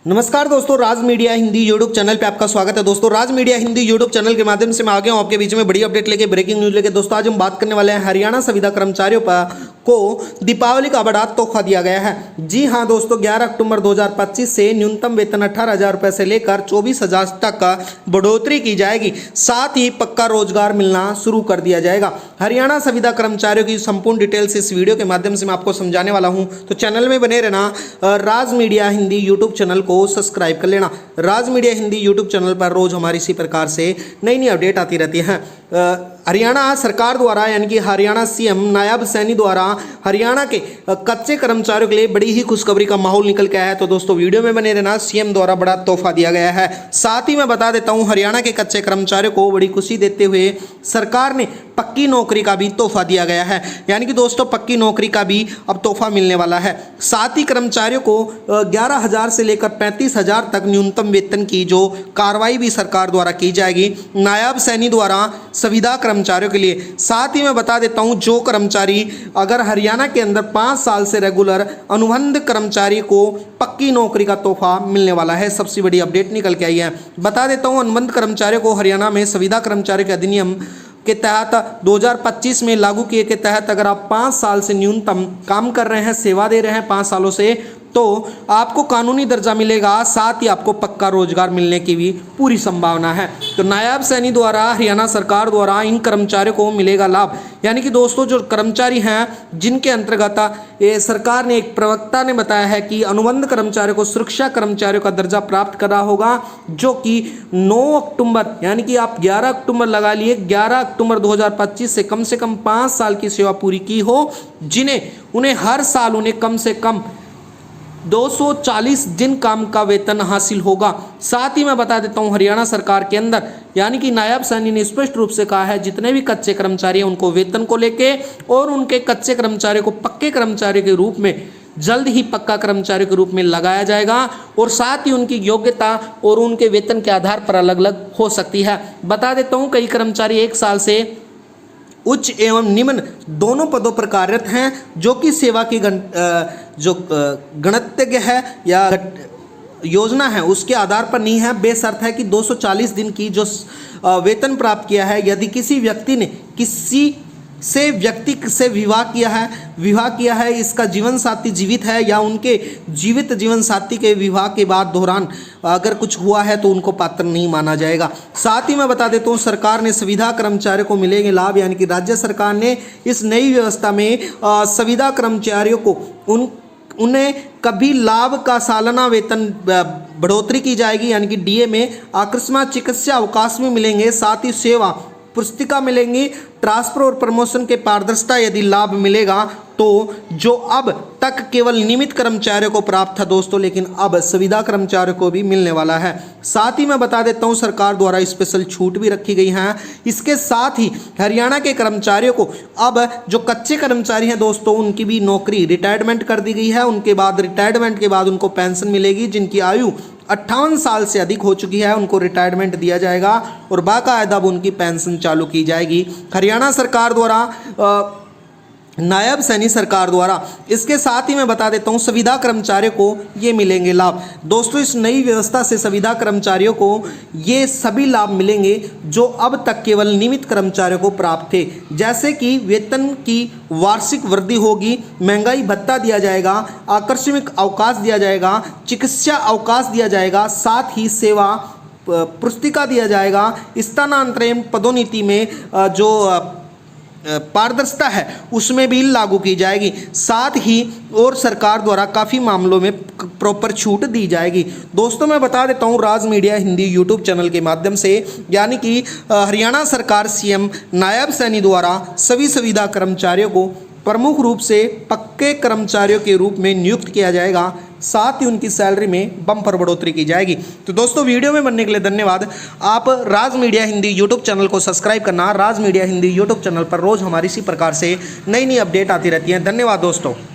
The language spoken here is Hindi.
नमस्कार दोस्तों, राज मीडिया हिंदी यूट्यूब चैनल पे आपका स्वागत है। दोस्तों, राज मीडिया हिंदी यूट्यूब चैनल के माध्यम से मैं आ गया हूं आपके बीच में बड़ी अपडेट लेके, ब्रेकिंग न्यूज लेके। दोस्तों, आज हम बात करने वाले हैं हरियाणा संविदा कर्मचारियों को दीपावली का बड़ा तोहफा दिया गया है। जी हां दोस्तों, 11 अक्टूबर 2025 से न्यूनतम वेतन 18,000 रुपये से लेकर 24,000 तक का बढ़ोतरी की जाएगी। साथ ही पक्का रोजगार मिलना शुरू कर दिया जाएगा। हरियाणा संविदा कर्मचारियों की संपूर्ण डिटेल्स इस वीडियो के माध्यम से मैं आपको समझाने वाला हूं, तो चैनल में बने रहना। राज मीडिया हिंदी यूट्यूब चैनल को सब्सक्राइब कर लेना। राज मीडिया हिंदी यूट्यूब चैनल पर रोज हमारी इसी प्रकार से नई नई अपडेट आती रहती हैं। हरियाणा सरकार द्वारा यानी कि हरियाणा सीएम नायब सैनी द्वारा हरियाणा के कच्चे कर्मचारियों के लिए बड़ी ही खुशखबरी का माहौल निकल के आया है। तो दोस्तों, वीडियो में बने रहना। सीएम द्वारा बड़ा तोहफा दिया गया है। साथ ही मैं बता देता हूं, हरियाणा के कच्चे कर्मचारियों को बड़ी खुशी देते हुए सरकार ने पक्की नौकरी का भी तोहफा दिया गया है। यानी कि दोस्तों, पक्की नौकरी का भी अब तोहफा मिलने वाला है। साथ ही कर्मचारियों को 11,000 से लेकर 35,000 तक न्यूनतम वेतन की जो कार्रवाई भी सरकार द्वारा की जाएगी नायब सैनी द्वारा संविदा कर्मचारियों के लिए। साथ ही मैं बता देता हूं, जो कर्मचारी अगर हरियाणा के अंदर 5 साल से रेगुलर अनुबंध कर्मचारी को पक्की नौकरी का तोहफा मिलने वाला है। सबसे बड़ी अपडेट निकल के आई है। बता देता हूं, अनुबंध कर्मचारियों को हरियाणा में संविदा कर्मचारी के अधिनियम के तहत 2025 में लागू किए के तहत अगर आप 5 साल से न्यूनतम काम कर रहे हैं, सेवा दे रहे हैं 5 सालों से, तो आपको कानूनी दर्जा मिलेगा। साथ ही आपको पक्का रोजगार मिलने की भी पूरी संभावना है। तो नायब सैनी द्वारा हरियाणा सरकार द्वारा इन कर्मचारियों को मिलेगा लाभ। यानी कि दोस्तों, जो कर्मचारी हैं जिनके अंतर्गत ये सरकार ने, एक प्रवक्ता ने बताया है कि अनुबंध कर्मचारियों को सुरक्षा कर्मचारियों का दर्जा प्राप्त करना होगा, जो कि 9 अक्टूबर यानी कि आप 11 अक्टूबर लगा लिए, 11 अक्टूबर 2025 से कम 5 साल की सेवा पूरी की हो, उन्हें हर साल उन्हें कम से कम 240 दिन काम का वेतन हासिल होगा। साथ ही मैं बता देता हूं, हरियाणा सरकार के अंदर यानी कि नायब सैनी ने स्पष्ट रूप से कहा है, जितने भी कच्चे कर्मचारी हैं उनको वेतन को लेके और उनके कच्चे कर्मचारियों को पक्के कर्मचारी के रूप में जल्द ही पक्का कर्मचारी के रूप में लगाया जाएगा। और साथ ही उनकी योग्यता और उनके वेतन के आधार पर अलग अलग हो सकती है। बता देता हूँ, कई कर्मचारी 1 साल से उच्च एवं निम्न दोनों पदों पर कार्यरत हैं, जो कि सेवा की गणतव्य है या योजना है उसके आधार पर नहीं है। बेशर्त है कि 240 दिन की जो वेतन प्राप्त किया है। यदि किसी व्यक्ति ने व्यक्ति से विवाह किया है, इसका जीवन साथी जीवित है या उनके जीवित जीवन साथी के विवाह के बाद दौरान अगर कुछ हुआ है तो उनको पात्र नहीं माना जाएगा। साथ ही मैं बता देता हूँ, सरकार ने संविदा कर्मचारियों को मिलेंगे लाभ। यानी कि राज्य सरकार ने इस नई व्यवस्था में संविदा कर्मचारियों को उन्हें कभी लाभ का सालाना वेतन बढ़ोतरी की जाएगी। यानी कि डीए में आकस्मिक चिकित्सा अवकाश भी मिलेंगे। साथ ही सेवा पुस्तिका मिलेंगी। ट्रांसफर और प्रमोशन के पारदर्शिता यदि लाभ मिलेगा, तो जो अब तक केवल नियमित कर्मचारियों को प्राप्त था दोस्तों, लेकिन अब संविदा कर्मचारियों को भी मिलने वाला है। साथ ही मैं बता देता हूं, सरकार द्वारा स्पेशल छूट भी रखी गई है। इसके साथ ही हरियाणा के कर्मचारियों को अब जो कच्चे कर्मचारी हैं दोस्तों, उनकी भी नौकरी रिटायरमेंट कर दी गई है। उनके बाद रिटायरमेंट के बाद उनको पेंशन मिलेगी। जिनकी आयु 58 साल से अधिक हो चुकी है, उनको रिटायरमेंट दिया जाएगा और बाकायदा अब उनकी पेंशन चालू की जाएगी हरियाणा सरकार द्वारा, नायब सैनी सरकार द्वारा। इसके साथ ही मैं बता देता हूं, संविदा कर्मचारियों को ये मिलेंगे लाभ। दोस्तों, इस नई व्यवस्था से संविदा कर्मचारियों को ये सभी लाभ मिलेंगे जो अब तक केवल नियमित कर्मचारियों को प्राप्त थे। जैसे कि वेतन की वार्षिक वृद्धि होगी, महंगाई भत्ता दिया जाएगा, आकस्मिक अवकाश दिया जाएगा, चिकित्सा अवकाश दिया जाएगा, साथ ही सेवा पुस्तिका दिया जाएगा। स्थानांतरण पदोन्नति में जो पारदर्शिता है उसमें भी लागू की जाएगी। साथ ही और सरकार द्वारा काफ़ी मामलों में प्रॉपर छूट दी जाएगी। दोस्तों, मैं बता देता हूं, राज मीडिया हिंदी यूट्यूब चैनल के माध्यम से, यानी कि हरियाणा सरकार सीएम नायब सैनी द्वारा सभी संविदा कर्मचारियों को प्रमुख रूप से पक्के कर्मचारियों के रूप में नियुक्त किया जाएगा। साथ ही उनकी सैलरी में बम्पर बढ़ोतरी की जाएगी। तो दोस्तों, वीडियो में बनने के लिए धन्यवाद। आप राज मीडिया हिंदी यूट्यूब चैनल को सब्सक्राइब करना। राज मीडिया हिंदी यूट्यूब चैनल पर रोज़ हमारी इसी प्रकार से नई नई अपडेट आती रहती है। धन्यवाद दोस्तों।